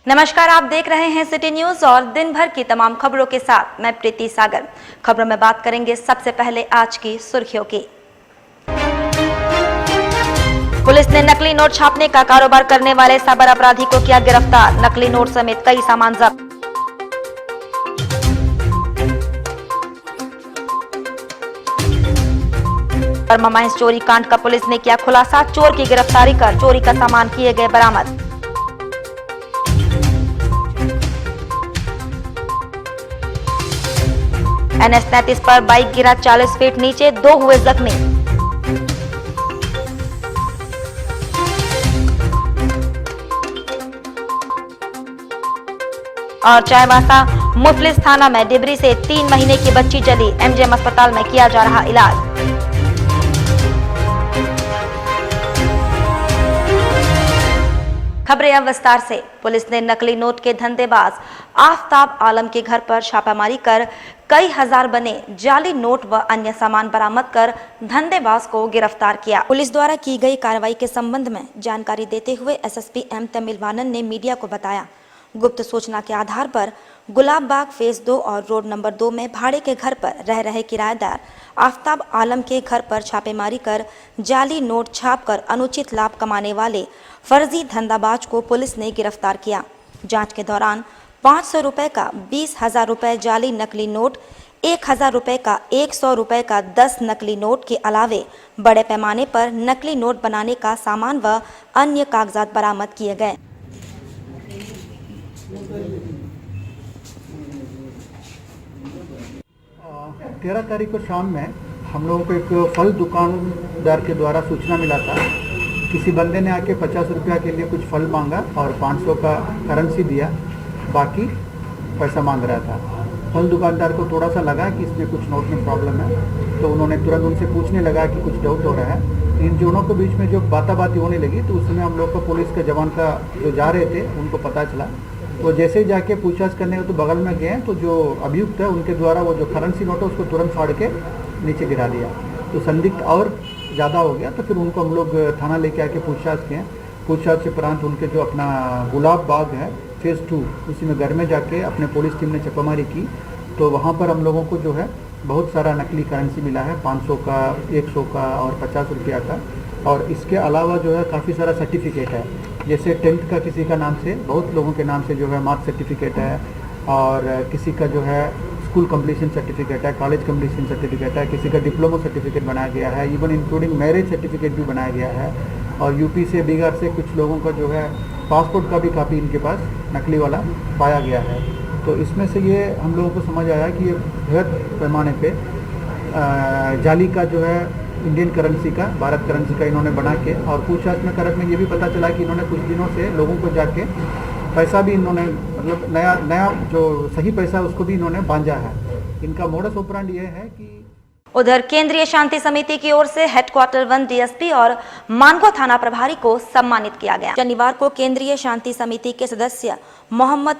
नमस्कार, आप देख रहे हैं सिटी न्यूज और दिन भर की तमाम खबरों के साथ मैं प्रीति सागर। खबरों में बात करेंगे सबसे पहले आज की सुर्खियों की। पुलिस ने नकली नोट छापने का कारोबार करने वाले साइबर अपराधी को किया गिरफ्तार। नकली नोट समेत कई सामान जब्त। महेश चोरी कांड का पुलिस ने किया खुलासा। चोर की गिरफ्तारी कर चोरी का सामान किए गए बरामद। NH-33 पर बाइक गिरा, 40 फीट नीचे, 2 हुए जख्मी। और चाईबासा मुफलिस थाना में डिबरी से 3 महीने की बच्ची जली। MGM अस्पताल में किया जा रहा इलाज। खबरें अब विस्तार से। पुलिस ने नकली नोट के धंधेबाज आफ्ताब आलम के घर पर छापामारी कर कई हजार बने जाली नोट व अन्य सामान बरामद कर धंधेबाज को गिरफ्तार किया। पुलिस द्वारा की गई कार्रवाई के संबंध में जानकारी देते हुए SSP M तमिलवानन ने मीडिया को बताया, गुप्त सूचना के आधार पर गुलाब बाग फेज 2 और रोड नंबर 2 में भाड़े के घर पर रह रहे किराएदार आफ्ताब आलम के घर पर छापेमारी कर जाली नोट छापकर अनुचित लाभ कमाने वाले फर्जी धंधाबाज को पुलिस ने गिरफ्तार किया। जांच के दौरान 500 रुपए का 20,000 रुपए जाली नकली नोट, 1,000 रुपए का 100 रुपए का 10 नकली नोट के अलावे बड़े पैमाने पर नकली नोट बनाने का सामान व अन्य कागजात बरामद किए गए। 13 तारीख को शाम में हम लोगों को एक फल दुकानदार के द्वारा सूचना मिला था। किसी बंदे ने आके 50 रुपया के लिए कुछ फल मांगा और 500 का करेंसी दिया, बाकी पैसा मांग रहा था। फल दुकानदार को थोड़ा सा लगा कि इसमें कुछ नोट में प्रॉब्लम है, तो उन्होंने तुरंत उनसे पूछने लगा कि कुछ डाउट हो रहा है। इन दोनों के बीच में जो बाताबाती होने लगी, तो उसमें हम लोग को पुलिस के जवान का जो जा रहे थे उनको पता चला। तो जैसे ही जाके पूछताछ करने तो बगल में गए, तो जो अभियुक्त है उनके द्वारा वो जो करेंसी नोट है उसको तुरंत फाड़ के नीचे गिरा दिया। तो संदिग्ध और ज़्यादा हो गया, तो फिर उनको हम लोग थाना लेके आके पूछताछ किए। पूछताछ के उपरांत उनके जो अपना गुलाब बाग है फेज़ 2, उसी में घर में जाके अपने पुलिस टीम ने छापामारी की। तो वहाँ पर हम लोगों को जो है बहुत सारा नकली करेंसी मिला है, 500 का, 100 का और 50 रुपया का। और इसके अलावा जो है काफ़ी सारा सर्टिफिकेट है, जैसे 10th का किसी का नाम से, बहुत लोगों के नाम से जो है मार्क सर्टिफिकेट है, और किसी का जो है स्कूल कंप्लीशन सर्टिफिकेट है, कॉलेज कंप्लीशन सर्टिफिकेट है, किसी का डिप्लोमा सर्टिफिकेट बनाया गया है, इवन इंक्लूडिंग मैरिज सर्टिफिकेट भी बनाया गया है। और यूपी से, बिहार से कुछ लोगों का जो है पासपोर्ट का भी कापी इनके पास नकली वाला पाया गया है। तो इसमें से ये हम लोगों को समझ आया कि ये बृहद पैमाने पे जाली का जो है इंडियन करेंसी का, भारत करेंसी का इन्होंने बना के, और पूछताछ में करत में ये भी पता चला कि इन्होंने कुछ दिनों से लोगों को जाके पैसा भी इन्होंने, मतलब नया जो सही पैसा उसको भी इन्होंने बांधा है। इनका मोडस ऑपरेंडी ये है कि उधर केंद्रीय शांति समिति की ओर से हेडक्वार्टर 1 DSP और मानगो थाना प्रभारी को सम्मानित किया गया। शनिवार को केंद्रीय शांति समिति के सदस्य मोहम्मद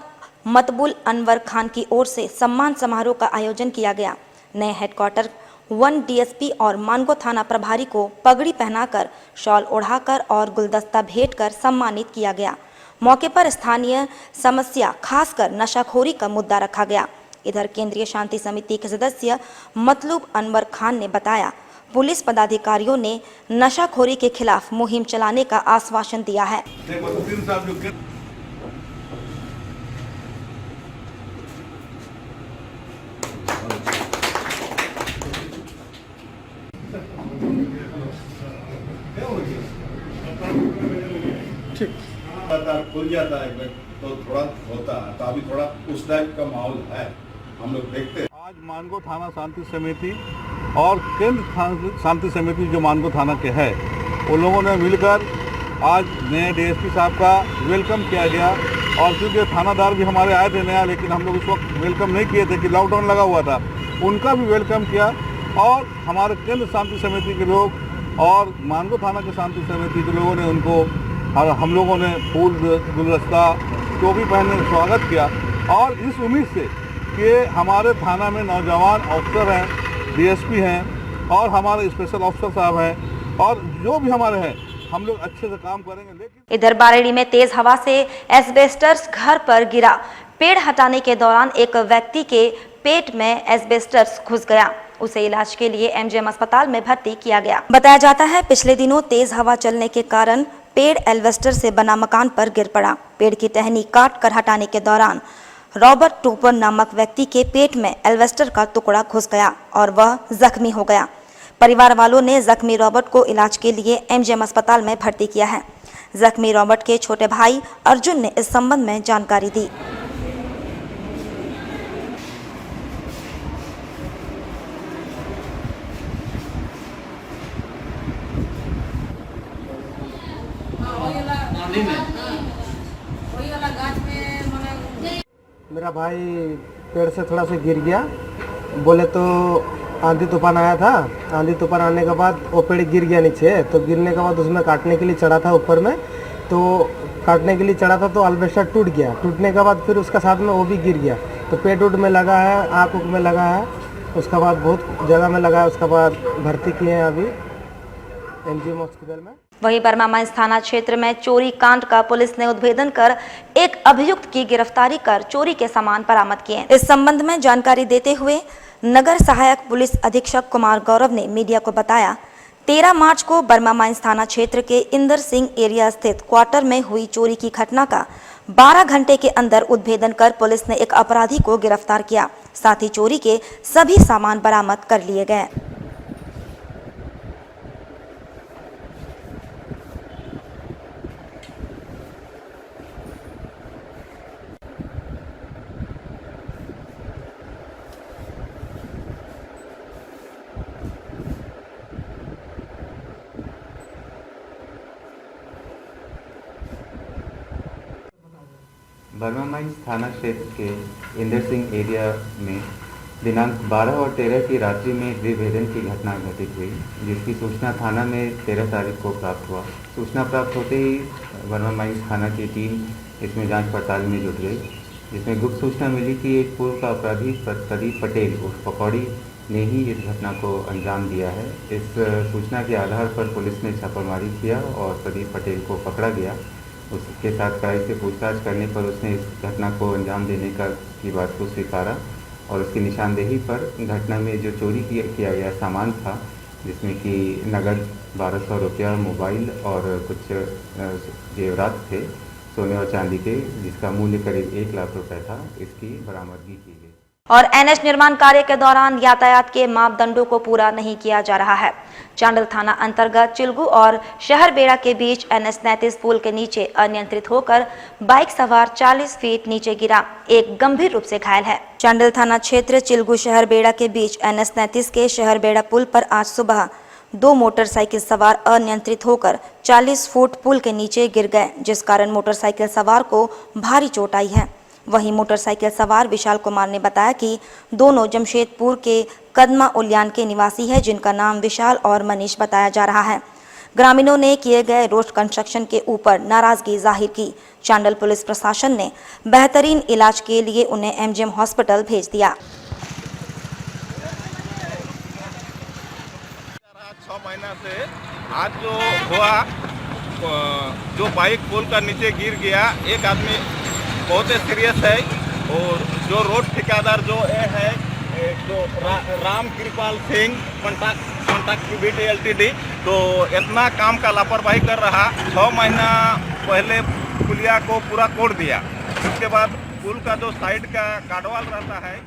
मतबुल अनवर खान की ओर से सम्मान समारोह का आयोजन किया गया। नए हेडक्वार्टर 1 DSP और मानगो थाना प्रभारी को पगड़ी पहनाकर, शॉल ओढ़ाकर और गुलदस्ता भेंट कर सम्मानित किया गया। मौके पर स्थानीय समस्या खासकर नशाखोरी का मुद्दा रखा गया। इधर केंद्रीय शांति समिति के सदस्य मतलूब अनवर खान ने बताया, पुलिस पदाधिकारियों ने नशाखोरी के खिलाफ मुहिम चलाने का आश्वासन दिया है। खुल जाता है तो थोड़ा होता है, तो अभी थोड़ा उस टाइप का माहौल है, हम लोग देखते हैं। आज मानगो थाना शांति समिति और केंद्र शांति समिति जो मानगो थाना के है, उन लोगों ने मिलकर आज नए DSP साहब का वेलकम किया गया। और क्योंकि थानादार भी हमारे आए थे नया, लेकिन हम लोग उस वक्त वेलकम नहीं किए थे कि लॉकडाउन लगा हुआ था, उनका भी वेलकम किया। और हमारे केंद्र शांति समिति के लोग और मानगो थाना के शांति समिति के लोगों ने उनको, हम लोगों ने फूल, गुलदस्ता, टोपी पहनने स्वागत किया। और इस उम्मीद से कि हमारे थाना में नौजवान अफसर हैं, DSP हैं और हमारे स्पेशल अफसर साहब हैं, और जो भी हमारे हैं हम लोग अच्छे से काम करेंगे। लेकिन इधर बारेड़ी में तेज हवा से एस्बेस्टस घर पर गिरा। पेड़ हटाने के दौरान एक व्यक्ति के पेट में एस्बेस्टस घुस गया। उसे इलाज के लिए एमजीएम अस्पताल में भर्ती किया गया। बताया जाता है पिछले दिनों तेज हवा चलने के कारण पेड़ एल्वेस्टर से बना मकान पर गिर पड़ा। पेड़ की टहनी काट कर हटाने के दौरान रॉबर्ट टोपर नामक व्यक्ति के पेट में एल्वेस्टर का टुकड़ा घुस गया और वह जख्मी हो गया। परिवार वालों ने जख्मी रॉबर्ट को इलाज के लिए एमजीएम अस्पताल में भर्ती किया है। जख्मी रॉबर्ट के छोटे भाई अर्जुन ने इस संबंध में जानकारी दी। मेरा भाई पेड़ से थोड़ा सा गिर गया। बोले तो आंधी तूफान आया था। आंधी तूफान आने के बाद वो पेड़ गिर गया नीचे। तो गिरने के बाद उसमें काटने के लिए चढ़ा था ऊपर में। तो काटने के लिए चढ़ा था तो एल्वेस्टर टूट गया। टूटने के बाद फिर उसका साथ में वो भी गिर गया। तो पेट उट में लगा है, आँख उख में लगा है, उसके बाद बहुत जगह में लगा है। उसके बाद भर्ती किए हैं अभी एमजीएम हॉस्पिटल में। वहीं बर्मा माइंस थाना क्षेत्र में चोरी कांड का पुलिस ने उद्भेदन कर एक अभियुक्त की गिरफ्तारी कर चोरी के सामान बरामद किए। इस संबंध में जानकारी देते हुए नगर सहायक पुलिस अधीक्षक कुमार गौरव ने मीडिया को बताया, 13 मार्च को बर्मा माइंस थाना क्षेत्र के इंदर सिंह एरिया स्थित क्वार्टर में हुई चोरी की घटना का 12 घंटे के अंदर उद्भेदन कर पुलिस ने एक अपराधी को गिरफ्तार किया। साथ ही चोरी के सभी सामान बरामद कर लिए गए। बर्मा माइंस थाना क्षेत्र के इंदर सिंह एरिया में दिनांक 12 और 13 की रात्रि में विभेदन की घटना घटित हुई, जिसकी सूचना थाना में 13 तारीख को प्राप्त हुआ। सूचना प्राप्त होते ही बर्मा माइंस थाना की टीम इसमें जांच पड़ताल में जुट गई, जिसमें गुप्त सूचना मिली कि एक पूर्व का अपराधी प्रदीप पटेल उर्फ पकौड़ी ने ही इस घटना को अंजाम दिया है। इस सूचना के आधार पर पुलिस ने छापामारी किया और प्रदीप पटेल को पकड़ा गया। उसके साथ कड़ाई से पूछताछ करने पर उसने इस घटना को अंजाम देने की बात को स्वीकारा और उसकी निशानदेही पर घटना में जो चोरी किया गया सामान था, जिसमें कि नगद 1200 रुपया, मोबाइल और कुछ जेवरात थे सोने और चांदी के, जिसका मूल्य करीब 1 लाख रुपए था, इसकी बरामदगी की गई। और एनएच निर्माण कार्य के दौरान यातायात के मापदंडों को पूरा नहीं किया जा रहा है। चांडल थाना अंतर्गत चिल्गू और शहर बेड़ा के बीच NH 39 पुल के नीचे अनियंत्रित होकर बाइक सवार 40 फीट नीचे गिरा, एक गंभीर रूप से घायल है। चांडल थाना क्षेत्र चिल्गू शहर बेड़ा के बीच NH 39 के शहर बेड़ा पुल पर आज सुबह 2 मोटरसाइकिल सवार अनियंत्रित होकर 40 फुट पुल के नीचे गिर गए, जिस कारण मोटरसाइकिल सवार को भारी चोट आई है। वहीं मोटरसाइकिल सवार विशाल कुमार ने बताया कि दोनों जमशेदपुर के कदमा उल्यान के निवासी है, जिनका नाम विशाल और मनीष बताया जा रहा है। ग्रामीणों ने किए गए रोड कंस्ट्रक्शन के ऊपर नाराजगी जाहिर की। चांडल पुलिस प्रशासन ने बेहतरीन इलाज के लिए उन्हें एमजीएम हॉस्पिटल भेज दिया। 6 महीना से आज जो हुआ, जो बाइक पुल का नीचे गिर गया, एक आदमी बहुत ही सीरियस है और जो रोड ठेकेदार जो है जो राम कृपाल सिंह कॉन्ट्रैक्ट प्रीवेट LTD, तो इतना काम का लापरवाही कर रहा। 6 महीना पहले पुलिया को पूरा तोड़ दिया। उसके बाद पुल का जो साइड का गार्डवाल रहता है।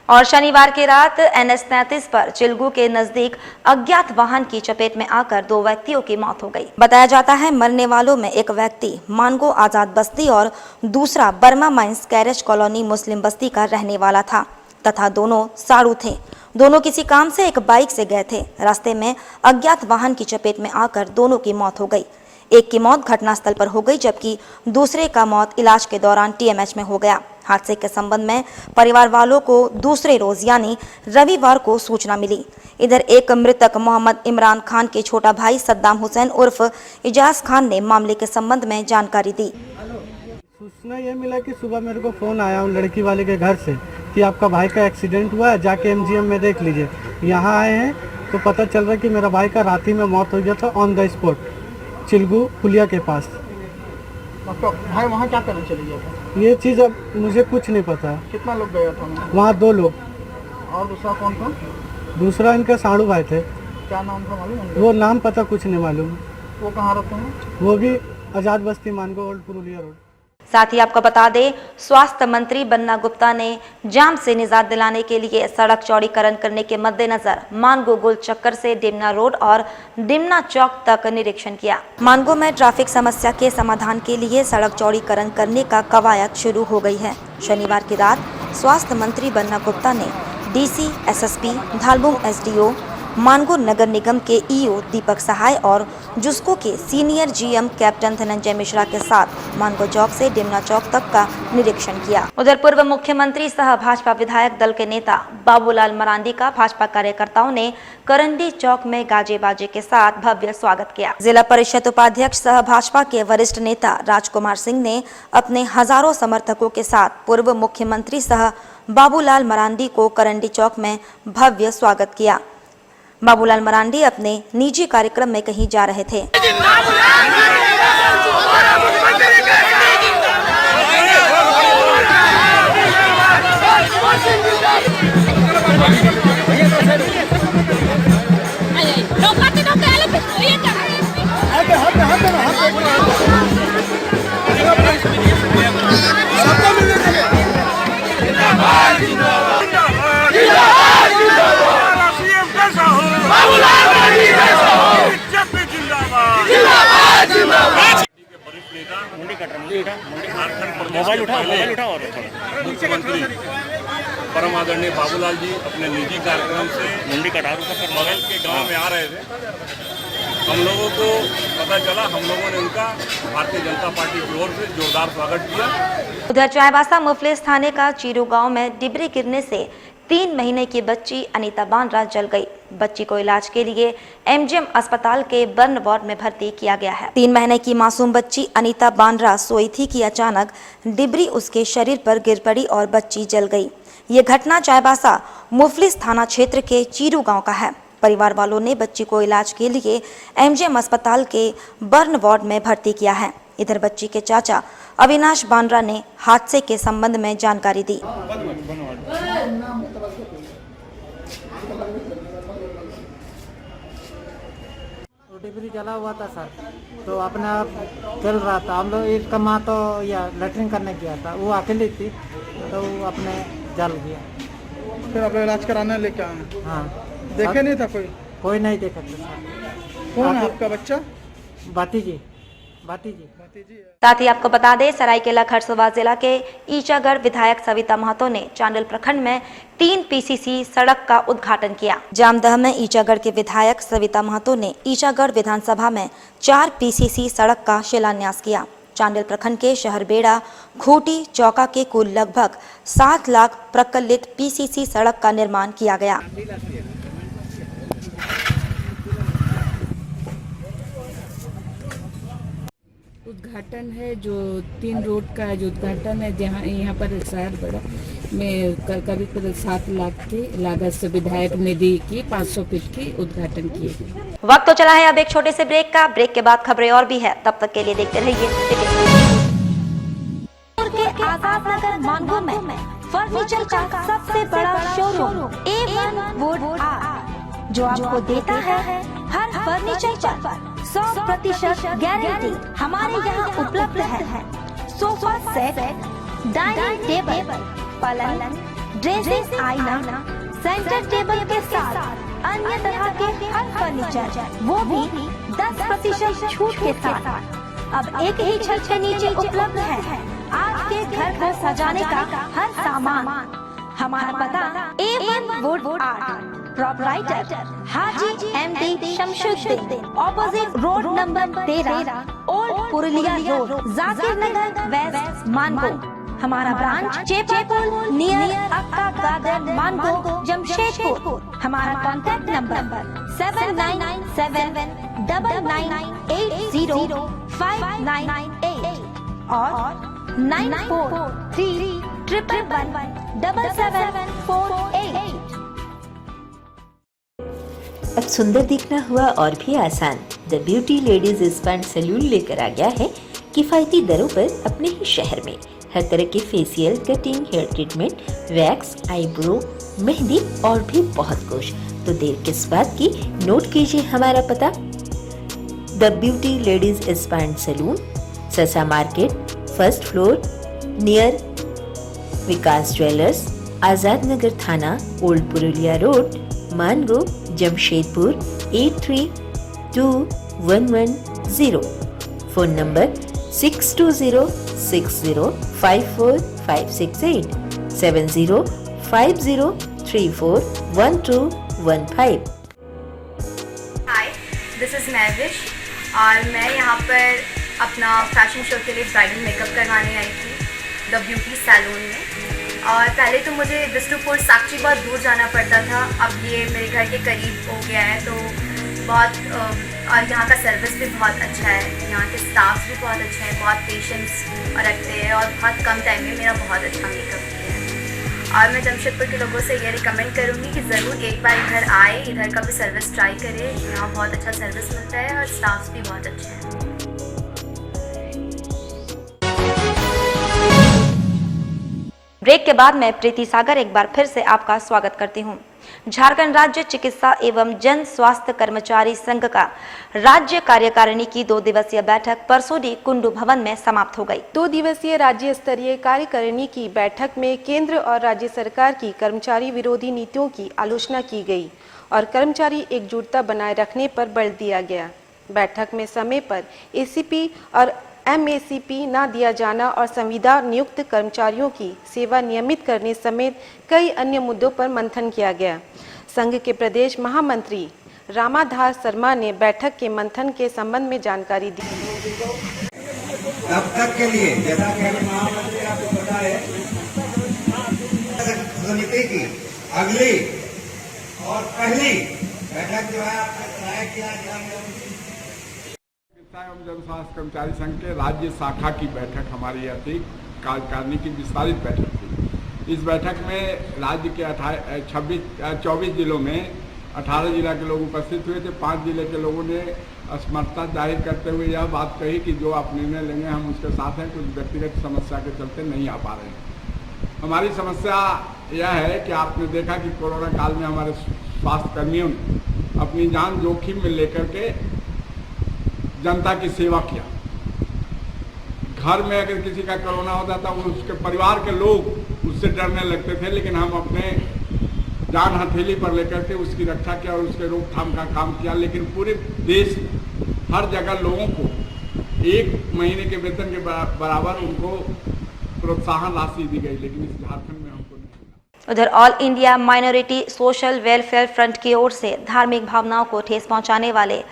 और शनिवार की रात NH 39 पर चिल्गू के नजदीक अज्ञात वाहन की चपेट में आकर 2 व्यक्तियों की मौत हो गई। बताया जाता है मरने वालों में एक व्यक्ति मानगो आजाद बस्ती और दूसरा बर्मा माइंस कैरेज कॉलोनी मुस्लिम बस्ती का रहने वाला था तथा दोनों साड़ू थे। दोनों किसी काम से एक बाइक से गए थे। रास्ते में अज्ञात वाहन की चपेट में आकर दोनों की मौत हो गई। एक की मौत घटनास्थल पर हो गई, जबकि दूसरे का मौत इलाज के दौरान TMH में हो गया। हादसे के संबंध में परिवार वालों को दूसरे रोज यानी रविवार को सूचना मिली। इधर एक मृतक मोहम्मद इमरान खान के छोटा भाई सद्दाम हुसैन उर्फ इजाज खान ने मामले के संबंध में जानकारी दी। सूचना ये मिला कि सुबह मेरे को फ़ोन आया उन लड़की वाले के घर से कि आपका भाई का एक्सीडेंट हुआ है, जाके MGM में देख लीजिए। यहाँ आए हैं तो पता चल रहा है कि मेरा भाई का रात ही में मौत हो गया था ऑन द स्पॉट। चिलगू पुलिया के पास। आपका भाई वहाँ क्या करने चले गया था? ये चीज़ अब मुझे कुछ नहीं पता। कितना लोग गया था वहाँ 2 लोग, और दूसरा कौन था? दूसरा इनका साड़ू भाई थे। क्या नाम था मालूम है? वो नाम पता कुछ नहीं मालूम। वो कहाँ रहते हैं? वो भी आज़ाद बस्ती मानगो ओल्ड पुरुलिया रोड। साथ ही आपको बता दें, स्वास्थ्य मंत्री बन्ना गुप्ता ने जाम से निजात दिलाने के लिए सड़क चौड़ीकरण करने के मद्देनजर मानगो गोल चक्कर से डिमना रोड और डिमना चौक तक निरीक्षण किया। मानगो में ट्रैफिक समस्या के समाधान के लिए सड़क चौड़ीकरण करने का कवायद शुरू हो गई है। शनिवार की रात स्वास्थ्य मंत्री बन्ना गुप्ता ने डीसी, एसएसपी, धालबुंग एसडीओ, मानगो नगर निगम के ईओ दीपक सहाय और जुस्को के senior GM captain Dhananjay Mishra के साथ मानगो चौक से डिमना चौक तक का निरीक्षण किया। उधर पूर्व मुख्यमंत्री सह भाजपा विधायक दल के नेता बाबूलाल मरांडी का भाजपा कार्यकर्ताओं ने करंडी चौक में गाजे बाजे के साथ भव्य स्वागत किया। जिला परिषद उपाध्यक्ष सह भाजपा के वरिष्ठ नेता राजकुमार सिंह ने अपने हजारों समर्थकों के साथ पूर्व मुख्यमंत्री सह बाबूलाल मरांडी को करंडी चौक में भव्य स्वागत किया। बाबूलाल मरांडी अपने निजी कार्यक्रम में कहीं जा रहे थे। मुख्यमंत्री परम आदरणीय बाबूलाल जी अपने निजी कार्यक्रम से मुंडी कटारू बगल के गांव में आ रहे थे। हम लोगों को पता चला, हम लोगों ने उनका भारतीय जनता पार्टी की ओर से जोरदार स्वागत किया। उधर चाईबासा मुफलिस थाने का चीरू गांव में डिबरी गिरने से 3 महीने की बच्ची अनीता बांद्रा जल गई। बच्ची को इलाज के लिए एमजीएम अस्पताल के बर्न वार्ड में भर्ती किया गया है। 3 महीने की मासूम बच्ची अनीता बांद्रा सोई थी कि अचानक डिबरी उसके शरीर पर गिर पड़ी और बच्ची जल गई। ये घटना चाईबासा मुफलिस थाना क्षेत्र के चीरू गांव का है। परिवार वालों ने बच्ची को इलाज के लिए एमजीएम अस्पताल के बर्न वार्ड में भर्ती किया है। इधर बच्ची के चाचा अविनाश बांद्रा ने हादसे के संबंध में जानकारी दी। डिबरी जला हुआ था सर, तो अपने आप चल रहा था। हम लोग इसका माँ तो या लैट्रिन करने गया था, वो अकेली थी तो वो अपने जल गया। फिर आप इलाज कराने लेके आए? हाँ। देखे नहीं था कोई नहीं देखा था सर। कौन है आपका बच्चा? भातीजी। साथ ही आपको बता दें, सरायकेला खरसोवा जिला के ईचागढ़ विधायक सविता महतो ने चांडिल प्रखंड में 3 पीसीसी सड़क का उद्घाटन किया। जामदह में ईचागढ़ के विधायक सविता महतो ने ईचागढ़ विधानसभा में 4 पीसीसी सड़क का शिलान्यास किया। चांडिल प्रखंड के शहर बेड़ा, खूटी, चौका के कुल लगभग 7 लाख प्रकलित पीसीसी सड़क का निर्माण किया गया। उद्घाटन है जो 3 रोड का जो उद्घाटन है, जहाँ यहाँ पर शहर बड़ा में करीब 7 लाख की लागत से विधायक निधि की 500 फीट की उद्घाटन किए। वक्त तो चला है अब एक छोटे से ब्रेक का। ब्रेक के बाद खबरें और भी है, तब तक के लिए देखते रहिए। आजाद नगर मानगो में फर्नीचर का सबसे बड़ा शोरूम A1 वुड आर्ट, जो आपको देता है हर फर्नीचर पर 100% गारंटी। हमारे यहाँ उपलब्ध है सोफा सेट, डाइनिंग टेबल, पलंग, ड्रेसिंग आईना, सेंटर टेबल के साथ अन्य तरह के हर फर्नीचर, वो भी 10% छूट के साथ। अब एक ही छत के नीचे उपलब्ध है आपके घर को सजाने का हर सामान। हमारा पता A1 wood art, proprietor Haji MD Shamshuddin, opposite road number 13, old Purulia road, Zakir Nagar west, Mango. हमारा branch Chepapul near Akka garden, Mango, Jamshedpur. हमारा कॉन्टैक्ट नंबर 799799805998 और 9431117748। अब सुंदर दिखना हुआ और भी आसान। The beauty ladies spa and salon लेकर आ गया है किफ़ायती दरों पर अपने ही शहर में हर तरह के facial, cutting, hair treatment, wax, eyebrow, mehndi और भी बहुत कुछ। तो देर किस बात की, नोट कीजिए हमारा पता। The beauty ladies spa and salon, Sasa market, first floor, near Vikas jewellers, Azad Nagar थाना, old Purulia road, Mango, Jamshedpur 822110। Phone number 6206054568 7050341215। Hi, this is Mahvish और मैं यहाँ पर अपना फैशन शो के लिए ब्राइडल मेकअप करवाने आई थी द ब्यूटी सैलून में। और पहले तो मुझे बिष्टुपुर साक्षी बहुत दूर जाना पड़ता था, अब ये मेरे घर के करीब हो गया है, तो बहुत और यहाँ का सर्विस भी बहुत अच्छा है, यहाँ के स्टाफ भी बहुत अच्छे हैं, बहुत पेशेंस रखते हैं और बहुत कम टाइम में मेरा बहुत अच्छा मेकअप किया है। और मैं जमशेदपुर के लोगों से ये रिकमेंड करूँगी कि ज़रूर एक बार इधर आए, इधर का भी सर्विस ट्राई करें, यहाँ बहुत अच्छा सर्विस मिलता है और स्टाफ भी बहुत अच्छे हैं। ब्रेक के बाद मैं प्रीति सागर एक बार फिर से आपका स्वागत करती हूं। झारखंड राज्य चिकित्सा एवं जन स्वास्थ्य कर्मचारी संघ का राज्य कार्यकारिणी की 2 दिवसीय बैठक परसों कुंडू भवन में समाप्त हो गई। 2 दिवसीय राज्य स्तरीय कार्यकारिणी की बैठक में केंद्र और राज्य सरकार की कर्मचारी विरोधी नीतियों की आलोचना की गई और कर्मचारी एकजुटता बनाए रखने पर बल दिया गया। बैठक में समय पर एसीपी और एमएसीपी न दिया जाना और संविदा नियुक्त कर्मचारियों की सेवा नियमित करने समेत कई अन्य मुद्दों पर मंथन किया गया। संघ के प्रदेश महामंत्री रामाधार शर्मा ने बैठक के मंथन के संबंध में जानकारी दी। अब तक के लिए जैसा कि महामंत्री आपको पता है, समिति की अगली और पहली बैठक जो है आपने तय किया एवं जन स्वास्थ्य कर्मचारी संघ के राज्य शाखा की बैठक हमारी यह थी, कार्यकारिणी की विस्तारित बैठक थी। इस बैठक में राज्य के 24 जिलों में 18 जिला के लोग उपस्थित हुए थे। 5 जिले के लोगों ने असमर्थता जाहिर करते हुए यह बात कही कि जो आप निर्णय लेंगे हम उसके साथ हैं, कुछ व्यक्तिगत समस्या के चलते नहीं आ पा रहे हैं। हमारी समस्या यह है कि आपने देखा कि कोरोना काल में हमारे स्वास्थ्य कर्मियों ने अपनी जान जोखिम में लेकर के जनता की सेवा किया। घर में अगर किसी का कोरोना होता था, उसके परिवार के लोग उससे डरने लगते थे, लेकिन हम अपने जान हथेली पर लेकर के उसकी रक्षा किया और उसके रोकथाम का काम किया। लेकिन पूरे देश में हर जगह लोगों को 1 महीने के वेतन के बराबर उनको प्रोत्साहन राशि दी गई, लेकिन इस झारखंड में हमको नहीं। उधर all India minority social welfare front की ओर से धार्मिक भावनाओं को ठेस पहुंचाने वाले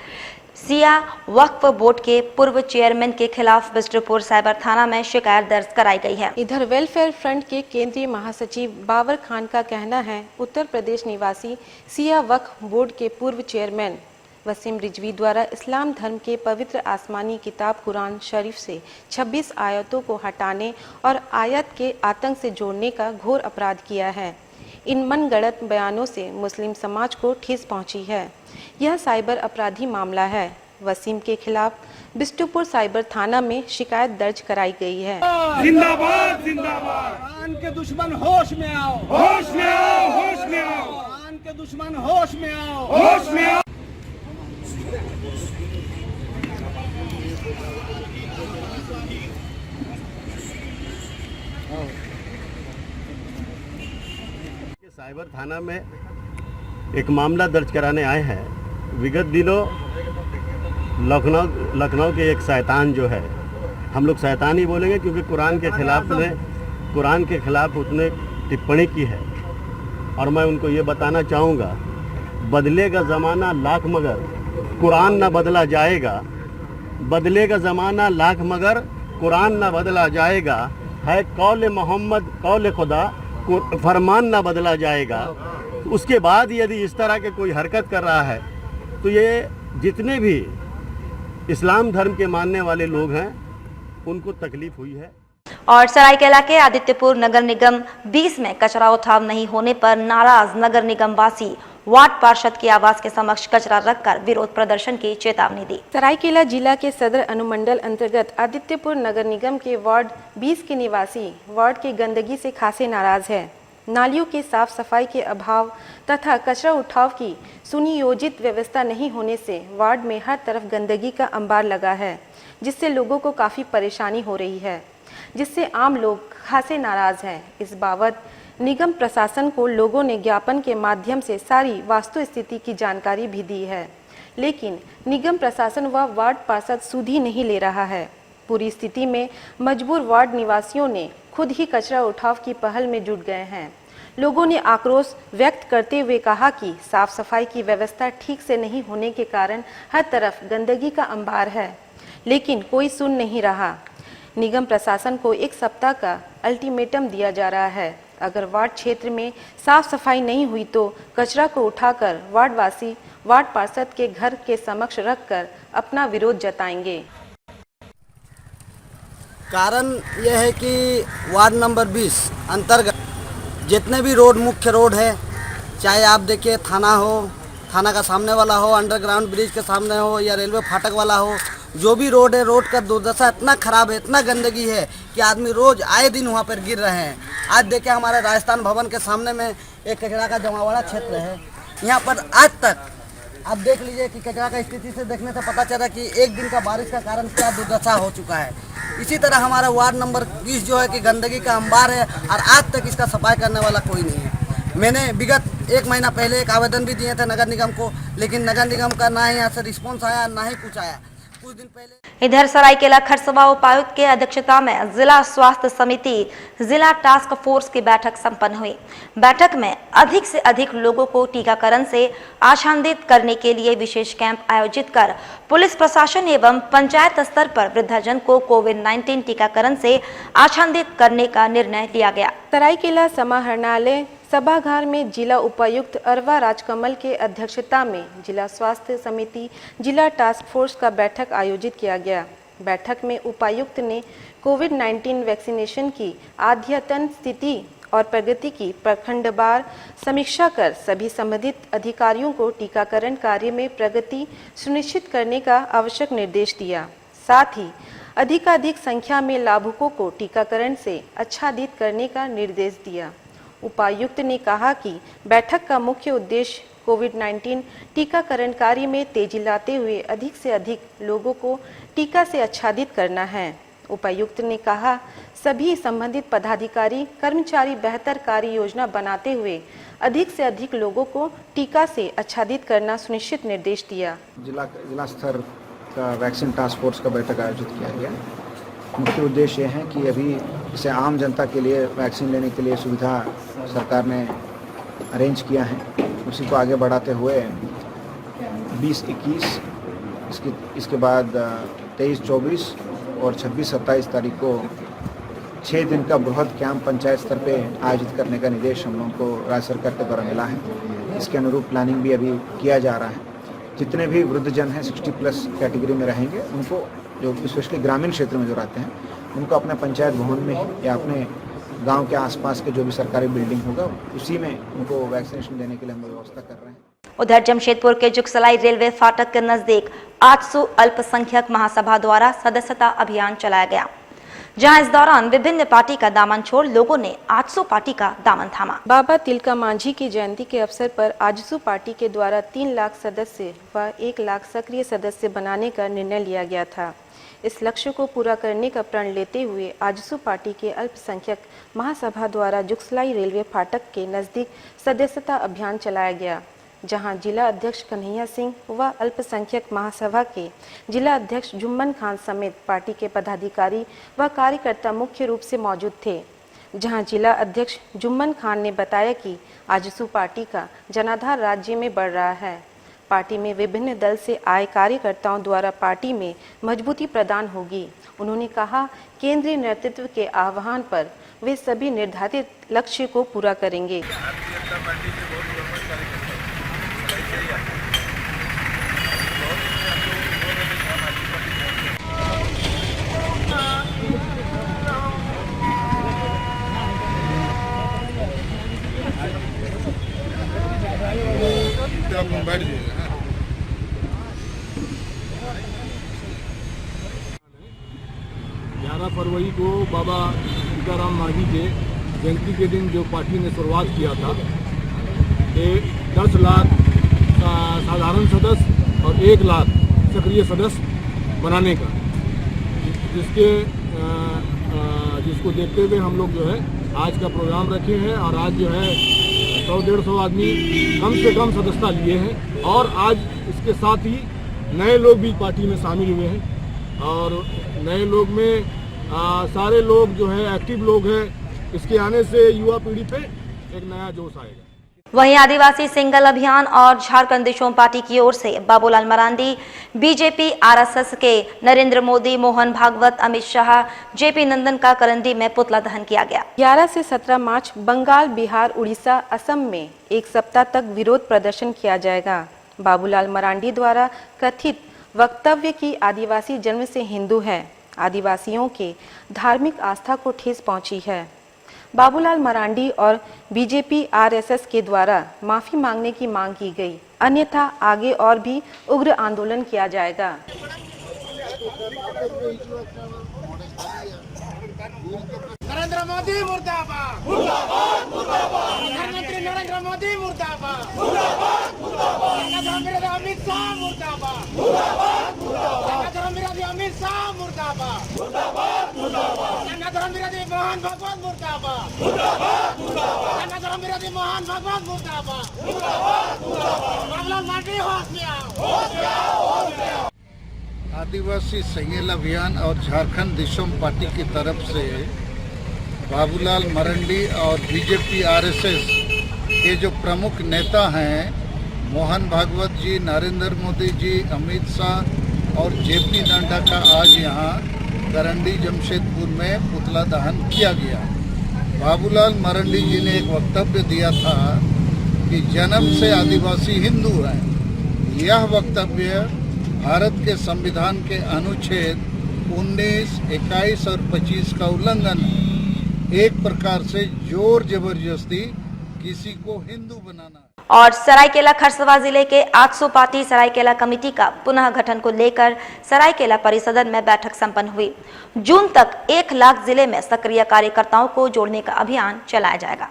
सिया वक्फ बोर्ड के पूर्व चेयरमैन के खिलाफ बिष्टुपुर साइबर थाना में शिकायत दर्ज कराई गई है। इधर वेलफेयर फ्रंट के केंद्रीय महासचिव बाबर खान का कहना है, उत्तर प्रदेश निवासी सिया वक्फ बोर्ड के पूर्व चेयरमैन वसीम रिजवी द्वारा इस्लाम धर्म के पवित्र आसमानी किताब कुरान शरीफ से 26 आयतों को हटाने और आयत के आतंक से जोड़ने का घोर अपराध किया है। इन मनगढ़ंत बयानों से मुस्लिम समाज को ठेस पहुंची है। यह साइबर अपराधी मामला है। वसीम के खिलाफ बिष्टुपुर साइबर थाना में शिकायत दर्ज कराई गई है। जिंदाबाद जिंदाबाद, कुरान के दुश्मन होश में आओ, होश में आओ, होश में आओ, कुरान के दुश्मन होश में आओ, होश में आओ। साइबर थाना में एक मामला दर्ज कराने आए हैं। विगत दिनों लखनऊ के एक शैतान जो है, हम लोग शैतान ही बोलेंगे क्योंकि कुरान के खिलाफ उसने टिप्पणी की है। और मैं उनको ये बताना चाहूँगा, बदलेगा ज़माना लाख मगर कुरान ना बदला जाएगा, बदलेगा ज़माना लाख मगर कुरान ना बदला जाएगा, है कौल मोहम्मद कौल खुदा फरमान ना बदला जाएगा। उसके बाद यदि इस तरह के कोई हरकत कर रहा है तो ये जितने भी इस्लाम धर्म के मानने वाले लोग हैं उनको तकलीफ हुई है। और सरायकेला के आदित्यपुर नगर निगम 20 में कचरा उठाव नहीं होने पर नाराज नगर निगम वासी वार्ड पार्षद के आवास के समक्ष कचरा रखकर विरोध प्रदर्शन की चेतावनी दी। सरायकेला जिला के सदर अनुमंडल अंतर्गत आदित्यपुर नगर निगम के वार्ड 20 के निवासी वार्ड की गंदगी से खासे नाराज है। नालियों के साफ सफाई के अभाव तथा कचरा उठाव की सुनियोजित व्यवस्था नहीं होने से वार्ड में हर तरफ गंदगी का अंबार लगा है, जिससे लोगों को काफ़ी परेशानी हो रही है, जिससे आम लोग खासे नाराज हैं। इस बाबत निगम प्रशासन को लोगों ने ज्ञापन के माध्यम से सारी वास्तु स्थिति की जानकारी भी दी है, लेकिन निगम प्रशासन व वार्ड पार्षद सुध ही नहीं ले रहा है। पूरी स्थिति में मजबूर वार्ड निवासियों ने खुद ही कचरा उठाव की पहल में जुट गए हैं। लोगों ने आक्रोश व्यक्त करते हुए कहा कि साफ सफाई की व्यवस्था ठीक से नहीं होने के कारण हर तरफ गंदगी का अंबार है, लेकिन कोई सुन नहीं रहा। निगम प्रशासन को 1 सप्ताह का अल्टीमेटम दिया जा रहा है। अगर वार्ड क्षेत्र में साफ सफाई नहीं हुई तो कचरा को उठाकर वार्डवासी वार्ड पार्षद के घर के समक्ष रखकर अपना विरोध जताएंगे। कारण यह है कि वार्ड नंबर 20 अंतर्गत जितने भी रोड मुख्य रोड है, चाहे आप देखिए थाना का सामने वाला हो, अंडरग्राउंड ब्रिज के सामने हो या रेलवे फाटक वाला हो, जो भी रोड है, रोड का दुर्दशा इतना खराब है, इतना गंदगी है कि आदमी रोज आए दिन वहाँ पर गिर रहे हैं। आज देखिए हमारे राजस्थान भवन के सामने में एक कचरा का जमावड़ा क्षेत्र है। यहाँ पर आज तक आप देख लीजिए कि कचरा का स्थिति से देखने से पता चला कि एक दिन का बारिश का कारण क्या दुर्दशा हो चुका है। इसी तरह हमारा वार्ड नंबर 20 जो है कि गंदगी का अंबार है और आज तक इसका सफाई करने वाला कोई नहीं है। मैंने विगत 1 महीना पहले एक आवेदन भी दिए थे नगर निगम को, लेकिन नगर निगम का ना ही यहाँ से रिस्पॉन्स आया, ना ही कुछ आया। कुछ दिन पहले इधर सरायकेला खरसवा उपायुक्त के अध्यक्षता में जिला स्वास्थ्य समिति जिला टास्क फोर्स की बैठक संपन्न हुई। बैठक में अधिक से अधिक लोगों को टीकाकरण से आच्छादित करने के लिए विशेष कैंप आयोजित कर पुलिस प्रशासन एवं पंचायत स्तर पर वृद्धाजन को कोविड-19 टीकाकरण से आच्छादित करने का निर्णय लिया गया। सरायकेला समाहरणालय सभागार में जिला उपायुक्त अरवा राजकमल के अध्यक्षता में जिला स्वास्थ्य समिति जिला टास्क फोर्स का बैठक आयोजित किया गया। बैठक में उपायुक्त ने कोविड-19 वैक्सीनेशन की अद्यतन स्थिति और प्रगति की प्रखंडवार समीक्षा कर सभी संबंधित अधिकारियों को टीकाकरण कार्य में प्रगति सुनिश्चित करने का आवश्यक निर्देश दिया। साथ ही अधिकाधिक संख्या में लाभुकों को टीकाकरण से आच्छादित करने का निर्देश दिया। उपायुक्त ने कहा कि बैठक का मुख्य उद्देश्य कोविड-19 टीकाकरण कार्य में तेजी लाते हुए अधिक से अधिक लोगों को टीका से आच्छादित करना है। उपायुक्त ने कहा सभी संबंधित पदाधिकारी कर्मचारी बेहतर कार्य योजना बनाते हुए अधिक से अधिक लोगों को टीका से आच्छादित करना सुनिश्चित निर्देश दिया। जिला स्तर का वैक्सीन टास्क फोर्स का बैठक आयोजित किया गया। मुख्य उद्देश्य यह है कि अभी इसे आम जनता के लिए वैक्सीन लेने के लिए सुविधा सरकार ने अरेंज किया है, उसी को आगे बढ़ाते हुए 20-21 इसके बाद 23-24 और 26-27 तारीख को 6 दिन का बृहद कैंप पंचायत स्तर पे आयोजित करने का निर्देश हम लोगों को राज्य सरकार के द्वारा मिला है। इसके अनुरूप प्लानिंग भी अभी किया जा रहा है। जितने भी वृद्धजन हैं 60+ कैटेगरी में रहेंगे, उनको जो स्पेशली ग्रामीण क्षेत्र में जो रहते हैं उनको अपने पंचायत भवन में या अपने गांव के आसपास के जो भी सरकारी बिल्डिंग होगा उसी में उनको वैक्सीनेशन देने के लिए हम व्यवस्था कर रहे हैं। उधर जमशेदपुर के जुगसलाई रेलवे फाटक के नजदीक 800 अल्पसंख्यक महासभा द्वारा सदस्यता अभियान चलाया गया, जहां इस दौरान विभिन्न पार्टी का दामन छोड़ लोगों ने आजसू पार्टी का दामन थामा। बाबा तिलका मांझी की जयंती के अवसर पर आजसू पार्टी के द्वारा 3 लाख सदस्य व 1 लाख सक्रिय सदस्य बनाने का निर्णय लिया गया था। इस लक्ष्य को पूरा करने का प्रण लेते हुए आजसू पार्टी के अल्पसंख्यक महासभा द्वारा जुगसलाई रेलवे फाटक के नजदीक सदस्यता अभियान चलाया गया, जहां जिला अध्यक्ष कन्हैया सिंह व अल्पसंख्यक महासभा के जिला अध्यक्ष जुम्मन खान समेत पार्टी के पदाधिकारी व कार्यकर्ता मुख्य रूप से मौजूद थे। जहां जिला अध्यक्ष जुम्मन खान ने बताया कि आजसू पार्टी का जनाधार राज्य में बढ़ रहा है। पार्टी में विभिन्न दल से आए कार्यकर्ताओं द्वारा पार्टी में मजबूती प्रदान होगी। उन्होंने कहा केंद्रीय नेतृत्व के आह्वान पर वे सभी निर्धारित लक्ष्य को पूरा करेंगे। को बाबा सीताराम मांझी के जयंती के दिन जो पार्टी ने शुरुआत किया था, 10 लाख साधारण सदस्य और 1 लाख सक्रिय सदस्य बनाने का, जिसको देखते हुए हम लोग जो है आज का प्रोग्राम रखे हैं। और आज जो है 100-150 आदमी कम से कम सदस्यता लिए हैं और आज इसके साथ ही नए लोग भी पार्टी में शामिल हुए हैं। और नए लोग में सारे लोग जो है एक्टिव लोग हैं। इसके आने से युवा पीढ़ी पे एक नया जोश आएगा। वहीं आदिवासी सिंगल अभियान और झारखंड दिशोम पार्टी की ओर से बाबूलाल मरांडी, बीजेपी आरएसएस के नरेंद्र मोदी, मोहन भागवत, अमित शाह, जेपी नंदन का करंदी में पुतला दहन किया गया। 11 से 17 मार्च बंगाल, बिहार, उड़ीसा, असम में एक सप्ताह तक विरोध प्रदर्शन किया जाएगा। बाबूलाल मरांडी द्वारा कथित वक्तव्य की आदिवासी जन्म से हिंदू है, आदिवासियों के धार्मिक आस्था को ठेस पहुंची है। बाबूलाल मरांडी और बीजेपी आरएसएस के द्वारा माफी मांगने की मांग की गई, अन्यथा आगे और भी उग्र आंदोलन किया जाएगा। नरेंद्र मोदी मुर्दाबाद, मुर्दाबाद, मुर्दाबाद। प्रधानमंत्री नरेंद्र मोदी मुर्दाबाद, मुर्दाबाद, मुर्दाबाद। अमित शाह मुर्दाबाद, मुर्दाबाद, मुर्दाबाद। अमित शाह मुर्दाबाद, मुर्दाबाद, मुर्दाबाद। मोहन भागवत मुर्दाबाद, मुर्दाबाद, मुर्दाबाद। मोहन भागवत मुर्दाबाद, मुर्दाबाद, मुर्दाबाद। बाबूलाल मरांडी होश में आओ, होश में आओ, होश में आओ। आदिवासी सिंगल अभियान और झारखंड दिशोम पार्टी की तरफ से बाबूलाल मरांडी और बीजेपी आरएसएस के जो प्रमुख नेता हैं, मोहन भागवत जी, नरेंद्र मोदी जी, अमित शाह और जेपी नड्डा का आज यहाँ करंडी जमशेदपुर में पुतला दहन किया गया। बाबूलाल मरांडी जी ने एक वक्तव्य दिया था कि जन्म से आदिवासी हिंदू हैं। यह वक्तव्य भारत के संविधान के अनुच्छेद 19, 21 और 25 का उल्लंघन है। एक प्रकार से जोर जबरदस्ती किसी को हिंदू बनाना। और सरायकेला खरसवा जिले के 800 पार्टी सरायकेला कमेटी का पुनः गठन को लेकर सरायकेला परिसदन में बैठक संपन्न हुई। जून तक 1 लाख जिले में सक्रिय कार्यकर्ताओं को जोड़ने का अभियान चलाया जाएगा।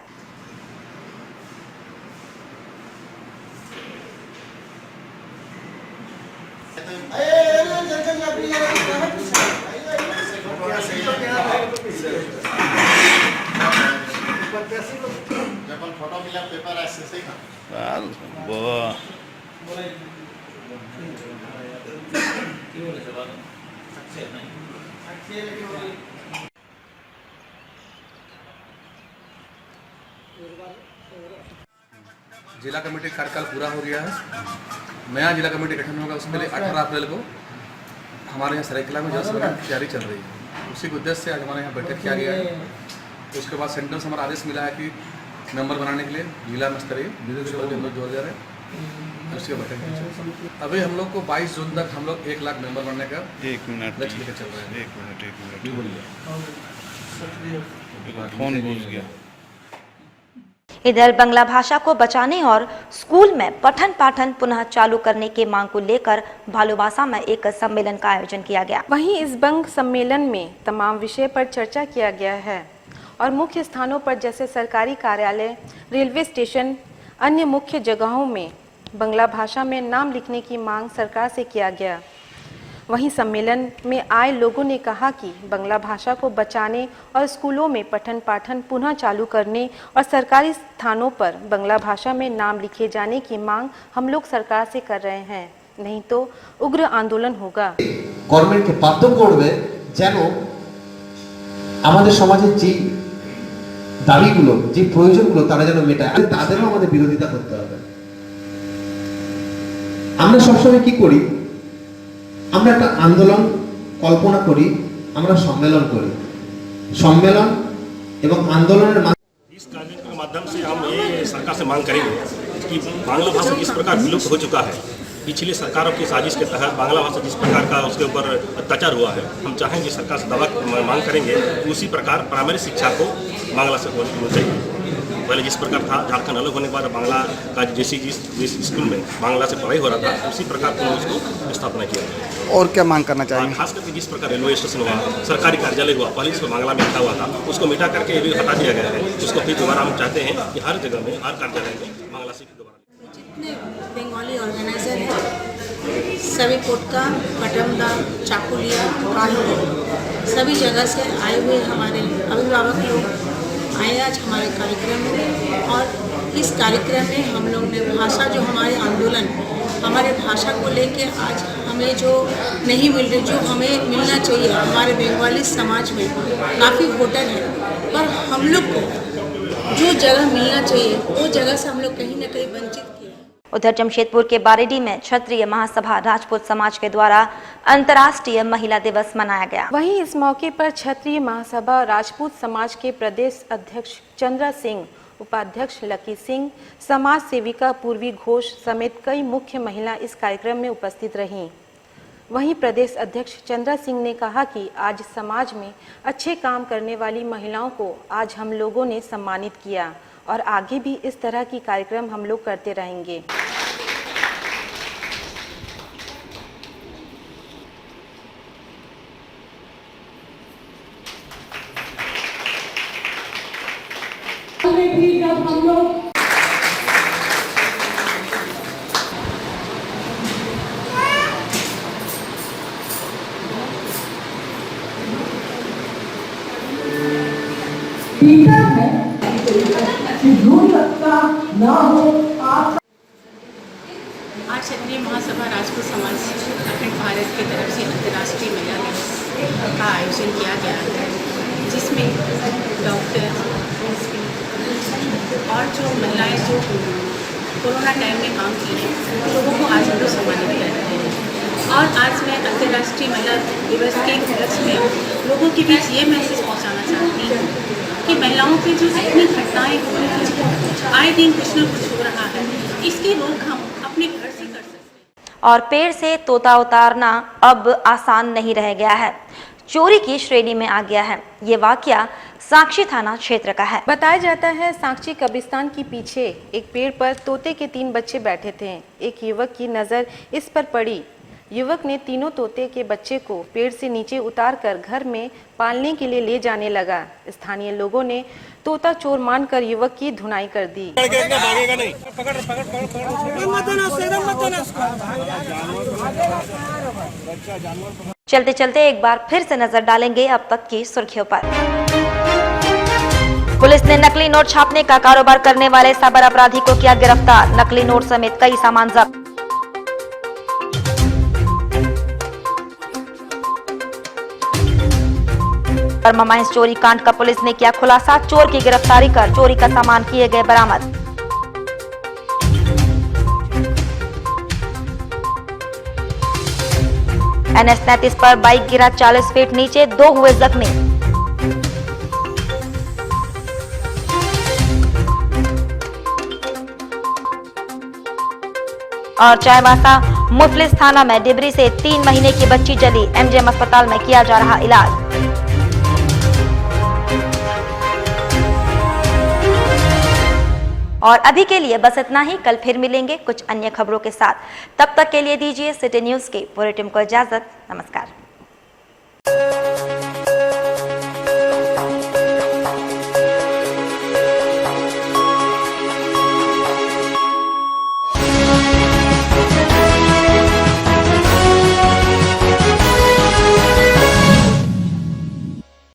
जिला कमेटी कार्यकाल पूरा हो गया है। नया जिला कमेटी गठन होगा, उसके लिए 18 अप्रैल को हमारे यहाँ सरायकेला में जो संगठन की तैयारी चल रही है, उसी के उद्देश्य से आज हमारे यहाँ बैठक किया गया है। तो उसके बाद सेंट्रल से हमारा आदेश मिला है कि मेंबर बनाने के लिए जिला स्तरीय जोड़ जा रहे हैं, उसकी बैठक। अभी हम लोग को 22 जून तक हम लोग 1 लाख मेंबर बनने का लक्ष्य लेकर चल रहे हैं। 1 मिनट फोन घुस गया। इधर बांग्ला भाषा को बचाने और स्कूल में पठन पाठन पुनः चालू करने की मांग को लेकर भालूबासा में एक सम्मेलन का आयोजन किया गया। वहीं इस बंग सम्मेलन में तमाम विषय पर चर्चा किया गया है और मुख्य स्थानों पर जैसे सरकारी कार्यालय, रेलवे स्टेशन, अन्य मुख्य जगहों में बांग्ला भाषा में नाम लिखने की मांग सरकार से किया गया। वहीं सम्मेलन में आए लोगों ने कहा कि बांग्ला भाषा को बचाने और स्कूलों में पठन पाठन पुनः चालू करने और सरकारी स्थानों पर बांग्ला भाषा में नाम लिखे जाने की मांग हम लोग सरकार से कर रहे हैं, नहीं तो उग्र आंदोलन होगा। गवर्नमेंट के बाध्य करबे যেন আমাদের সমাজের যে দাবিগুলো, যে প্রয়োজনগুলো তারা যেন মেটায়, তাদেরও আমাদের বিরোধিতা করতে হবে। আমরা সবসময় কি করি, আমরা একটা আন্দোলন কল্পনা করি, আমরা সম্মেলন করি, সম্মেলন এবং আন্দোলনের इस कार्यक्रम के माध्यम से हम ये सरकार से मांग करेंगे कि बांग्ला भाषा जिस प्रकार विलुप्त हो चुका है, पिछली सरकारों की साजिश के तहत बांग्ला भाषा जिस प्रकार का उसके ऊपर अत्याचार हुआ है, हम चाहेंगे सरकार से दवा मांग करेंगे उसी प्रकार प्राइमरी शिक्षा को बांग्ला से होनी चाहिए। पहले जिस प्रकार था, झारखंड अलग होने के बाद बांग्ला का जैसे जिस स्कूल में बांग्ला से पढ़ाई हो रहा था, उसी प्रकार से उसको स्थापना किया। और क्या मांग करना चाहेंगे? खास करके जिस प्रकार रेलवे स्टेशन हुआ, सरकारी कार्यालय हुआ, पहले इसमें बांग्ला में लिखा हुआ था, उसको मिटा करके ये भी हटा दिया गया है। उसको फिर दोबारा हम चाहते हैं कि हर जगह में, हर कार्यालय में बांग्ला से दोबारा। जितने बंगाली ऑर्गेनाइजर हैं, सभी कोटका, पटमदा, चाकुलिया, कानून, सभी जगह से आए हुए हमारे अभिभावक लोग आए आज हमारे कार्यक्रम में। और इस कार्यक्रम में हम लोग ने भाषा, जो हमारे आंदोलन, हमारे भाषा को लेके आज हमें जो नहीं मिल रही, जो हमें मिलना चाहिए, हमारे बंगाली समाज में काफ़ी वोटर हैं, पर हम लोग को जो जगह मिलना चाहिए वो जगह से हम लोग कहीं ना कहीं वंचित किए। उधर जमशेदपुर के बारेडी में क्षत्रिय महासभा राजपूत समाज के द्वारा अंतर्राष्ट्रीय महिला दिवस मनाया गया। वहीं इस मौके पर क्षत्रिय महासभा राजपूत समाज के प्रदेश अध्यक्ष चंद्रा सिंह, उपाध्यक्ष लकी सिंह, समाज सेविका पूर्वी घोष समेत कई मुख्य महिला इस कार्यक्रम में उपस्थित रहीं। वहीं प्रदेश अध्यक्ष चंद्रा सिंह ने कहा कि आज समाज में अच्छे काम करने वाली महिलाओं को आज हम लोगों ने सम्मानित किया और आगे भी इस तरह की कार्यक्रम हम लोग करते रहेंगे। जब हम लोग ना हो आप। आज क्षत्रिय महासभा राजपूत समाज अखंड भारत की तरफ से अंतर्राष्ट्रीय महिला दिवस का आयोजन किया गया है, जिसमें डॉक्टर और जो महिलाएं जो कोरोना टाइम में काम की हैं, लोगों को आज हम लोग सम्मानित कर रहे हैं। और आज मैं अंतर्राष्ट्रीय महिला दिवस के उपलक्ष्य में लोगों के बीच ये मैसेज पहुंचाना चाहती हूँ कि महिलाओं पे जो इतनी घटनाएं हो रही हैं, आए दिन कुछ न कुछ हो रहा है, इसकी रोकथाम अपने घर से कर सकते हैं। और पेड़ से तोता उतारना अब आसान नहीं रह गया है, चोरी की श्रेणी में आ गया है। ये वाकया साक्षी थाना क्षेत्र का है। बताया जाता है साक्षी कब्रिस्तान के पीछे एक पेड़ पर तोते के 3 बच्चे बैठे थे। एक युवक की नज़र इस पर पड़ी। युवक ने तीनों तोते के बच्चे को पेड़ से नीचे उतारकर घर में पालने के लिए ले जाने लगा। स्थानीय लोगों ने तोता चोर मानकर युवक की धुनाई कर दी। चलते चलते एक बार फिर से नजर डालेंगे अब तक की सुर्खियों पर। पुलिस ने नकली नोट छापने का कारोबार करने वाले साइबर अपराधी को किया गिरफ्तार। नकली नोट समेत कई सामान जब्त। ममाइंस चोरी कांड का पुलिस ने किया खुलासा। चोर की गिरफ्तारी कर चोरी का सामान किए गए बरामद। NH 33 पर बाइक गिरा 40 फीट नीचे, 2 हुए जख्मी। और चाईबासा मुफलिस थाना में डिबरी से 3 महीने की बच्ची जली। MGM अस्पताल में किया जा रहा इलाज। और अभी के लिए बस इतना ही। कल फिर मिलेंगे कुछ अन्य खबरों के साथ। तब तक के लिए दीजिए सिटी न्यूज के पूरे टीम को इजाजत। नमस्कार।